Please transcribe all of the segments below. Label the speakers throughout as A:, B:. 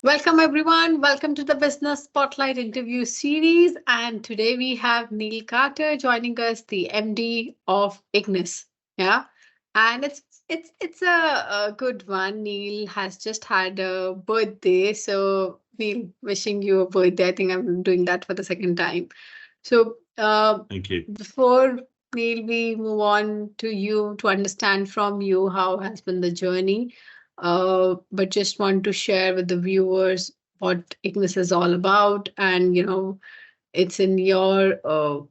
A: Welcome, everyone. Welcome to the Business Spotlight interview series. And today we have Neil Carter joining us, the MD of Ignis. Yeah. And it's a good one. Neil has just had a birthday. So, Neil, wishing you a birthday. I think I'm doing that for the second time. So,
B: Thank you.
A: before Neil, we move on to you to understand from you how has been the journey. But just want to share with the viewers what Ignis is all about, and it's in your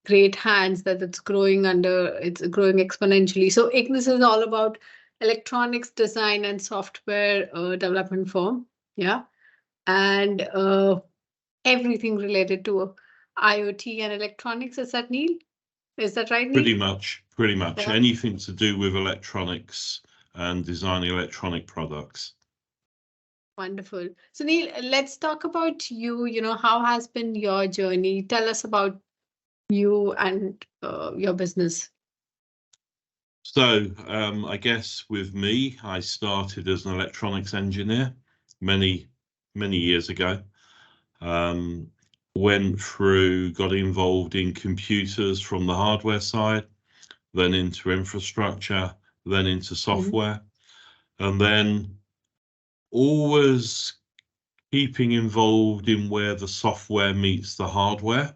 A: great hands that it's growing exponentially. So Ignis is all about electronics design and software development firm, yeah, and everything related to IoT and electronics. Is that Neil? Is that right, Neil?
B: Pretty much
A: Yeah.
B: anything to do with electronics and designing electronic products.
A: Wonderful. So Neil, let's talk about you. How has been your journey? Tell us about you and your business.
B: So I guess with me, I started as an electronics engineer many, many years ago. Um, got involved in computers from the hardware side, then into infrastructure, then into
A: Mhm.
B: software, and then always keeping involved in where the software meets the hardware.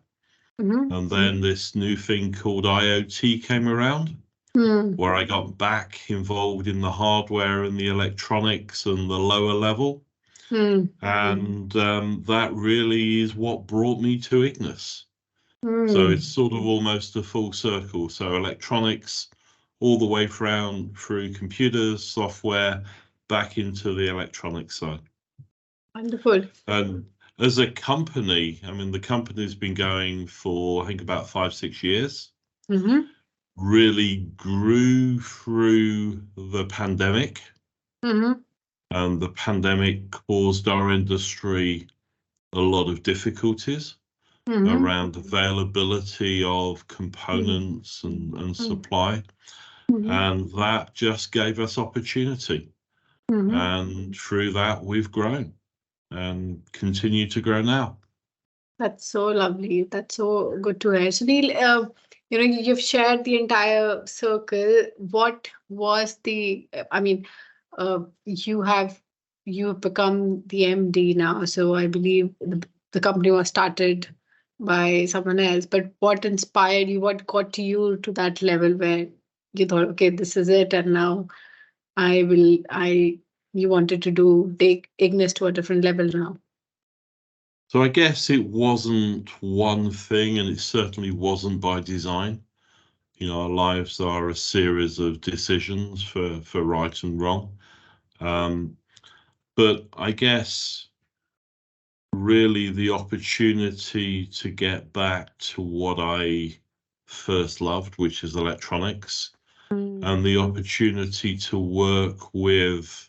A: Mhm.
B: And then this new thing called IoT came around,
A: Mm.
B: where I got back involved in the hardware and the electronics and the lower level.
A: Mm.
B: And that really is what brought me to Ignis. So it's
A: Mm.
B: sort of almost a full circle. So electronics all the way through computers, software, back into the electronic side.
A: Wonderful.
B: And as a company, I mean, the company's been going for, I think, about 5, 6 years.
A: Mm-hmm.
B: Really grew through the pandemic,
A: Mm-hmm.
B: and the pandemic caused our industry a lot of difficulties
A: Mm-hmm.
B: around availability of
A: Mm-hmm.
B: components and supply.
A: Mm-hmm.
B: And that just gave us opportunity.
A: Mm-hmm.
B: And through that, we've grown and continue to grow now.
A: That's so lovely. That's so good to hear. Sunil, you've shared the entire circle. What was I mean, you've become the MD now. So I believe the company was started by someone else. But what inspired you? What got you to that level where you thought, okay, this is it, and now you wanted to take Ignis to a different level now.
B: So I guess it wasn't one thing, and it certainly wasn't by design. Our lives are a series of decisions for right and wrong. Um, but I guess really the opportunity to get back to what I first loved, which is electronics,
A: Mm.
B: and the opportunity to work with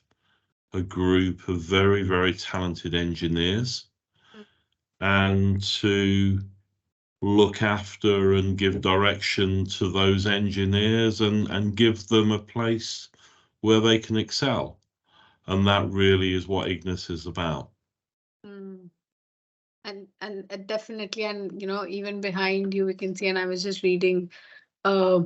B: a group of very, very talented engineers and to look after and give direction to those engineers and give them a place where they can excel. And that really is what Ignis is about.
A: Mm. And definitely, and even behind you we can see, and I was just reading, uh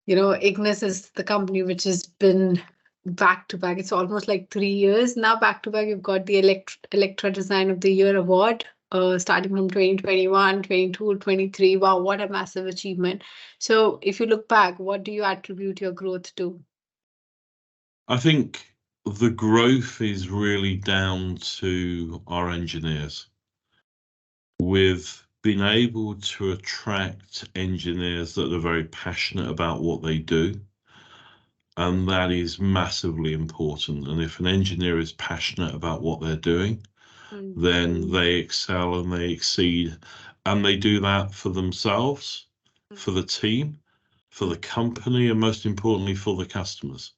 A: Ignis is the company which has been back to back. It's almost like 3 years now back to back. You've got the Electra Design of the Year award, starting from 2021, 22, 23. Wow, what a massive achievement. So if you look back, what do you attribute your growth to?
B: I think the growth is really down to our engineers. We've been able to attract engineers that are very passionate about what they do, and that is massively important. And if an engineer is passionate about what they're doing,
A: Mm.
B: then they excel and they exceed, and they do that for themselves, for the team, for the company, and most importantly, for the customers.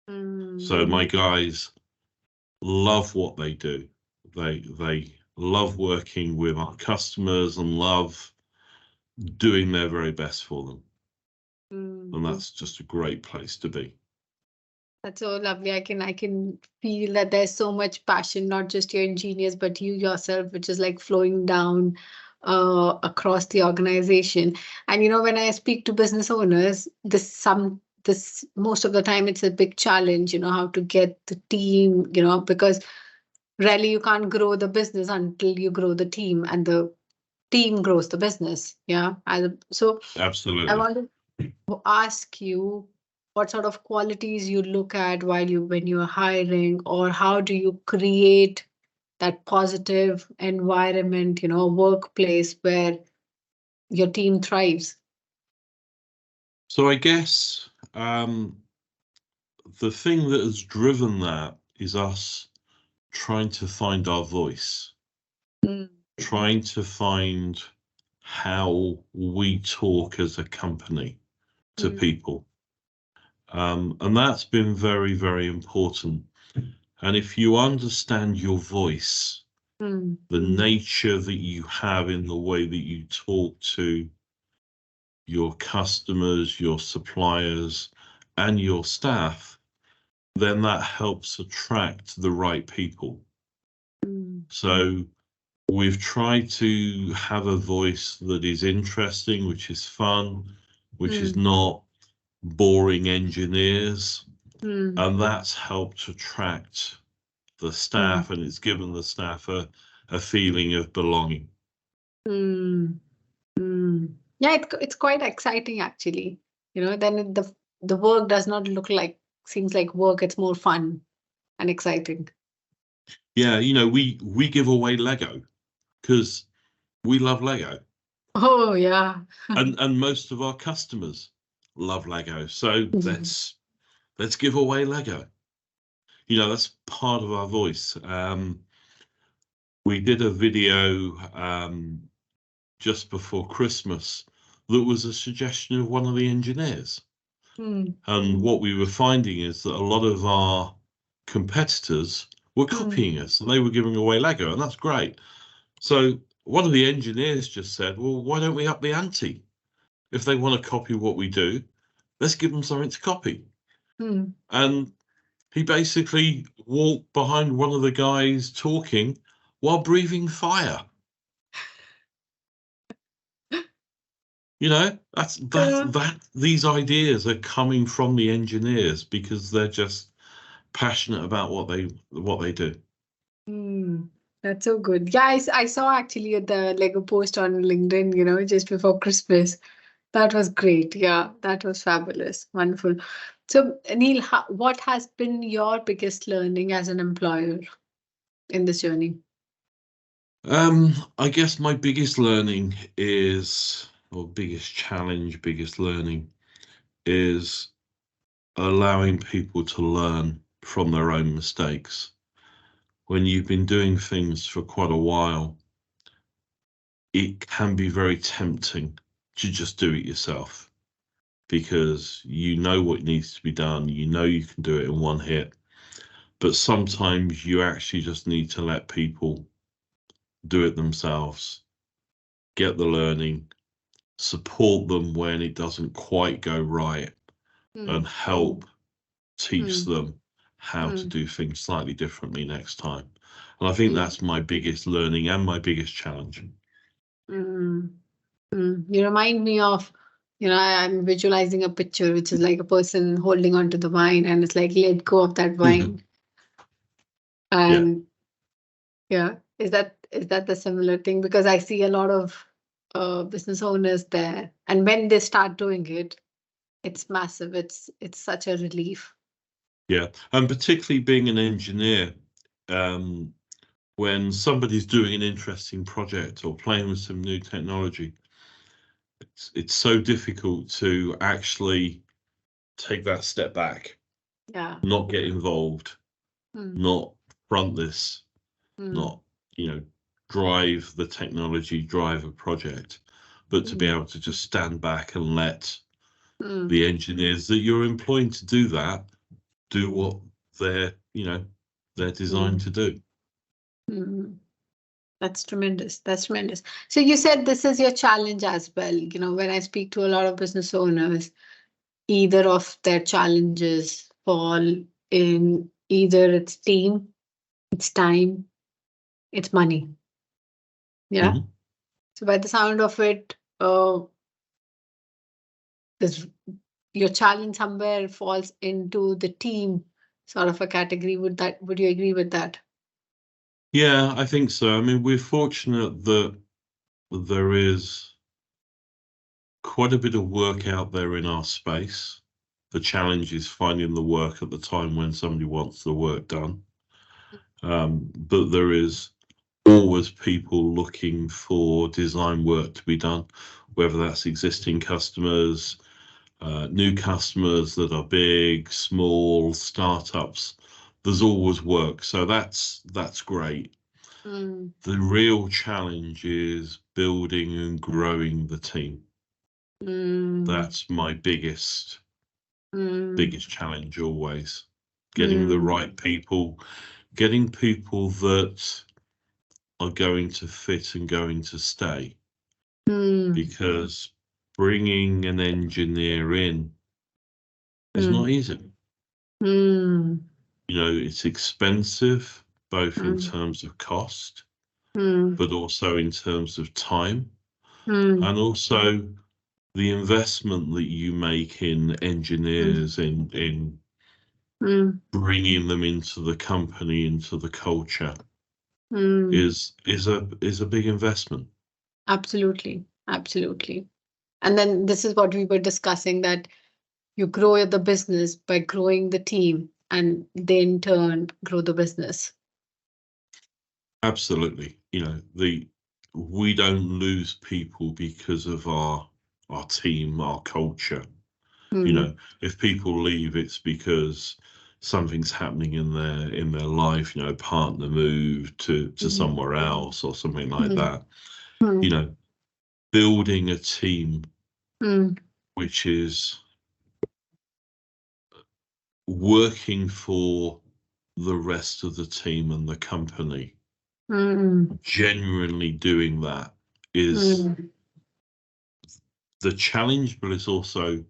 B: So
A: Mm.
B: my guys love what they do. They love working with our customers and love doing their very best for them.
A: Mm.
B: And that's just a great place to be.
A: That's so lovely. I can feel that there's so much passion, not just your engineers, but you yourself, which is like flowing down across the organization. And when I speak to business owners, this most of the time it's a big challenge, how to get the team, because really you can't grow the business until you grow the team, and the team grows the business. Yeah. So I
B: Absolutely.
A: want to ask you what sort of qualities you look at when you're hiring, or how do you create that positive environment, workplace where your team thrives.
B: So I guess the thing that has driven that is us trying to find our voice,
A: Mm,
B: trying to find how we talk as a company to
A: mm,
B: people. And that's been very, very important. And if you understand your voice,
A: mm,
B: the nature that you have in the way that you talk to your customers, your suppliers, and your staff, then that helps attract the right people.
A: mm,
B: So we've tried to have a voice that is interesting, which is fun, which is
A: mm,
B: not boring engineers,
A: mm,
B: and that's helped attract the
A: mm,
B: staff, and it's given the staff a feeling of belonging.
A: mm, mm. Yeah, it's quite exciting actually. Then the work does not look like seems like work. It's more fun and exciting.
B: Yeah, we give away Lego because we love Lego.
A: Oh yeah.
B: And most of our customers love Lego. So
A: Mhm.
B: let's give away Lego. That's part of our voice. We did a video just before Christmas that was a suggestion of one of the engineers.
A: Mm,
B: And what we were finding is that a lot of our competitors were
A: mm,
B: copying us and they were giving away Lego, and that's great. So one of the engineers just said, well, why don't we up the ante? If they want to copy what we do, let's give them something to copy.
A: mm.
B: And he basically walked behind one of the guys talking while breathing fire.
A: Yeah.
B: That these ideas are coming from the engineers because they're just passionate about what they do.
A: Mm, that's so good. Yeah, I saw actually the Lego post on LinkedIn, just before Christmas. That was great. Yeah, that was fabulous. Wonderful. So, Neil, what has been your biggest learning as an employer in this journey?
B: I guess my biggest learning is, or biggest challenge, biggest learning is allowing people to learn from their own mistakes. When you've been doing things for quite a while, it can be very tempting to just do it yourself because you know what needs to be done, you can do it in one hit. But sometimes you actually just need to let people do it themselves, get the learning, support them when it doesn't quite go right,
A: Mm,
B: and help teach
A: mm,
B: them how to
A: mm,
B: do things slightly differently next time. And I think
A: mm,
B: that's my biggest learning and my biggest challenge.
A: mm, mm. You remind me of, I'm visualizing a picture, which is like a person holding onto the vine, and it's like, let go of that vine.
B: Yeah.
A: And yeah, is that the similar thing? Because I see a lot of business owners there, and when they start doing it, it's massive. It's such a relief.
B: Yeah. And particularly being an engineer, um, when somebody's doing an interesting project or playing with some new technology, it's so difficult to actually take that step back,
A: Yeah.
B: not get involved,
A: Mm,
B: not front this,
A: mm,
B: not, drive the technology, drive a project, but to be
A: mm,
B: able to just stand back and let
A: mm,
B: the engineers that you're employing to do that do what they're, they're designed
A: mm,
B: to do.
A: mm. That's tremendous. That's tremendous. So you said this is your challenge as well. When I speak to a lot of business owners, either of their challenges fall in either its team, its time, its money. Yeah.
B: Mhm.
A: So by the sound of it, this your challenge somewhere falls into the team sort of a category. Would you agree with that?
B: Yeah, I think so. I mean, we're fortunate that there is quite a bit of work out there in our space. The challenge is finding the work at the time when somebody wants the work done. But there is always people looking for design work to be done, whether that's existing customers, new customers that are big, small, startups. There's always work, so that's great.
A: Mm,
B: The real challenge is building and growing the team.
A: mm,
B: That's my
A: mm,
B: biggest challenge always. Getting the
A: mm,
B: right people, getting people that are going to fit and going to stay.
A: mm,
B: Because bringing an engineer in is
A: mm,
B: not easy.
A: mm,
B: It's expensive, both in
A: mm,
B: terms of cost,
A: mm,
B: but also in terms of time,
A: mm,
B: and also the investment that you make in
A: mm,
B: engineers, in
A: mm,
B: bringing them into the company, into the culture,
A: mm.
B: is a big investment.
A: Absolutely, absolutely. And then this is what we were discussing, that you grow the business by growing the team, and they in turn grow the business.
B: Absolutely. The we don't lose people because of our team, our culture. You
A: Mm,
B: know, if people leave, it's because something's happening in their life, partner moved to
A: mm,
B: somewhere else or something like
A: mm,
B: that. You
A: mm,
B: know, building a team
A: mm,
B: which is working for the rest of the team and the company,
A: mm,
B: genuinely doing that is
A: mm,
B: the challenge, but it's also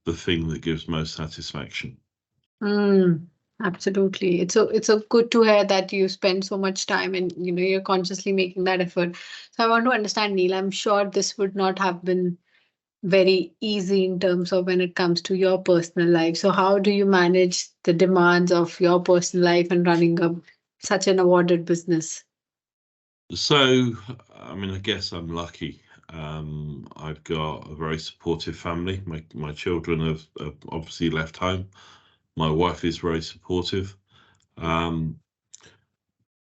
B: the thing that gives most satisfaction.
A: mm. Absolutely. It's a good to hear that you spend so much time and you're consciously making that effort. So I want to understand, Neil, I'm sure this would not have been very easy in terms of when it comes to your personal life. So how do you manage the demands of your personal life and running such an awarded business?
B: So, I mean, I guess I'm lucky. I've got a very supportive family. My children have obviously left home. My wife is very supportive. Um,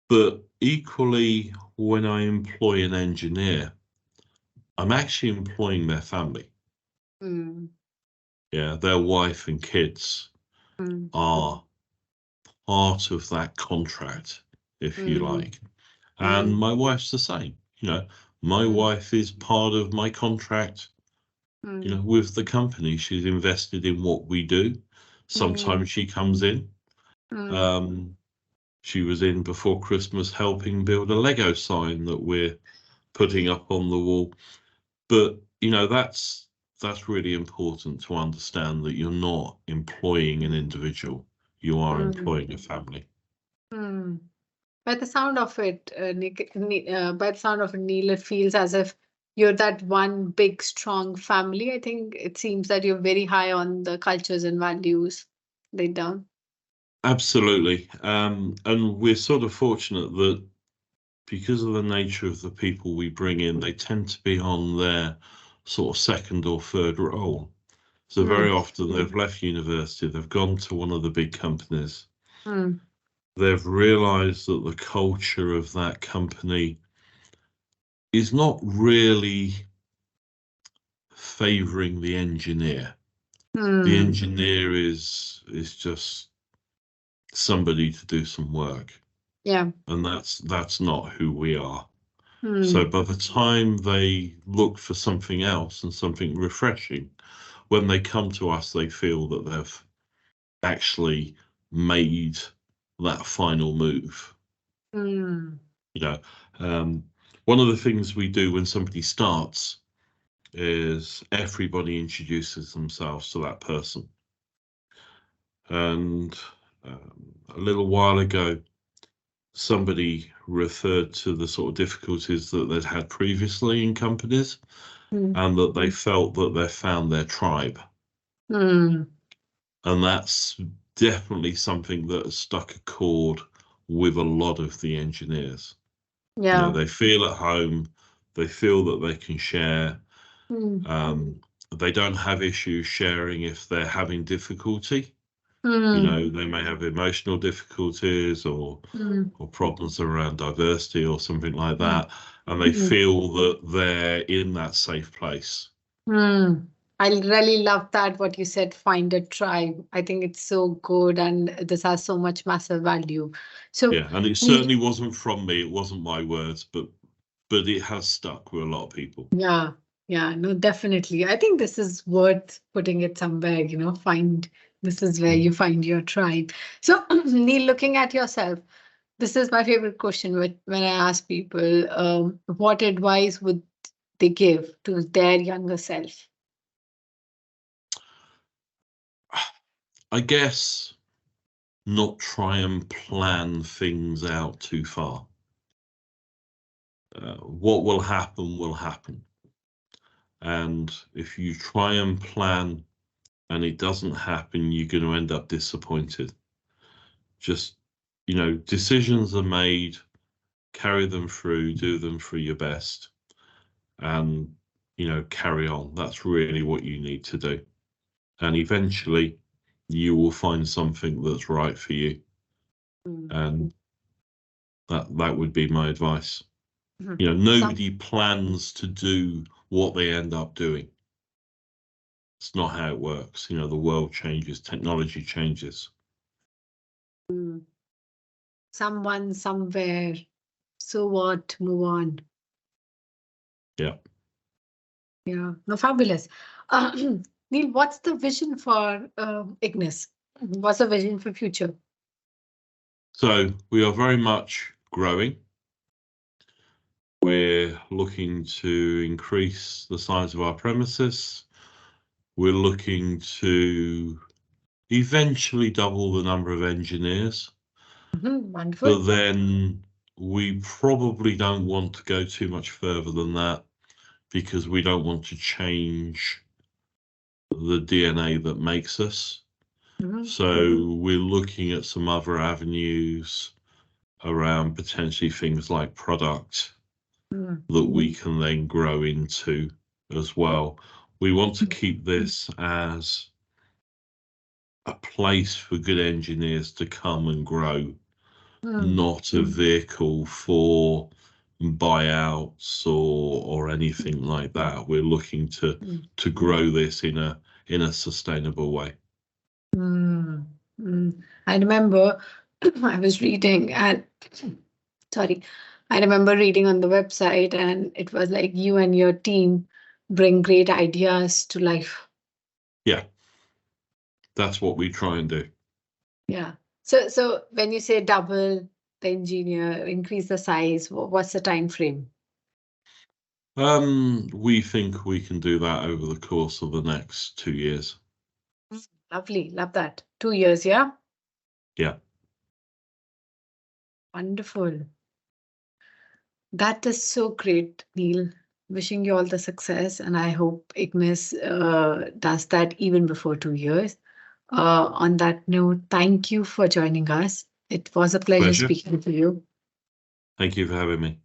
B: but equally, when I employ an engineer, I'm actually employing their family.
A: Mm,
B: Yeah, their wife and kids
A: mm,
B: are part of that contract, if you
A: mm,
B: like. And
A: mm,
B: my wife's the same. My
A: mm,
B: wife is part of my contract,
A: mm,
B: with the company. She's invested in what we do.
A: mm,
B: Sometimes she comes in.
A: mm,
B: Um, she was in before Christmas helping build a Lego sign that we're putting up on the wall. But that's really important to understand that you're not employing an individual. You are
A: mm,
B: employing a family.
A: mm. By the sound of it, by the sound of it, Neil, it feels as if you're that one big, strong family. I think it seems that you're very high on the cultures and values laid down.
B: Absolutely. And we're sort of fortunate that because of the nature of the people we bring in, they tend to be on their sort of second or third role. So very
A: Mm,
B: often they've left university, they've gone to one of the big companies,
A: mm,
B: they've realized that the culture of that company is not really favoring the engineer. The
A: mm,
B: engineer is just somebody to do some work,
A: yeah.
B: and that's not who we are. So
A: Mm,
B: by the time they look for something else and something refreshing, when they come to us, they feel that they've actually made that final move.
A: mm,
B: You know, um, one of the things we do when somebody starts is everybody introduces themselves to that person. And a little while ago, somebody referred to the sort of difficulties that they'd had previously in companies, and that they felt that they found their tribe. And that's definitely something that has struck a chord with a lot of the engineers.
A: Yeah.
B: You know, they feel at home, they feel that they can share. They don't have issues sharing if they're having difficulty. You know, they may have emotional difficulties or problems around diversity or something like that, and they feel that they're in that safe place.
A: I really love that, what you said, find a tribe. I think it's so good, and this has so much massive value. So
B: Yeah, and it certainly wasn't from me, it wasn't my words, but it has stuck with a lot of people.
A: yeah, no, definitely. I think this is worth putting it somewhere, this is where you find your tribe. So, Neil, looking at yourself, this is my favorite question when I ask people, what advice would they give to their younger self?
B: I guess not try and plan things out too far. What will happen will happen. And if you try and plan and it doesn't happen, you're going to end up disappointed. Just, decisions are made, carry them through, do them for your best, and, carry on. That's really what you need to do. And eventually you will find something that's right for you. And that would be my advice. Nobody plans to do what they end up doing. It's not how it works. The world changes, technology changes.
A: Someone, somewhere. So what? Move on.
B: Yeah.
A: Yeah. No, fabulous. Neil, what's the vision for Ignis? What's the vision for future?
B: So we are very much growing. We're looking to increase the size of our premises. We're looking to eventually double the number of engineers.
A: Wonderful.
B: But then we probably don't want to go too much further than that, because we don't want to change the DNA that makes us. So we're looking at some other avenues around potentially things like product that we can then grow into as well. We want to keep this as a place for good engineers to come and grow, not a vehicle for buyouts or anything like that. We're looking to grow this in a sustainable way.
A: I remember I was reading and sorry, I remember reading on the website, and it was like you and your team bring great ideas to life.
B: Yeah, that's what we try and do.
A: Yeah. So when you say double the engineer, increase the size, what's the time frame?
B: We think we can do that over the course of the next 2 years.
A: Lovely. Love that. 2 years, yeah?
B: Yeah.
A: Wonderful. That is so great, Neil. Wishing you all the success, and I hope Ignis does that even before 2 years. On that note, thank you for joining us. It was a pleasure
B: Pleasure.
A: speaking to you.
B: Thank you for having me.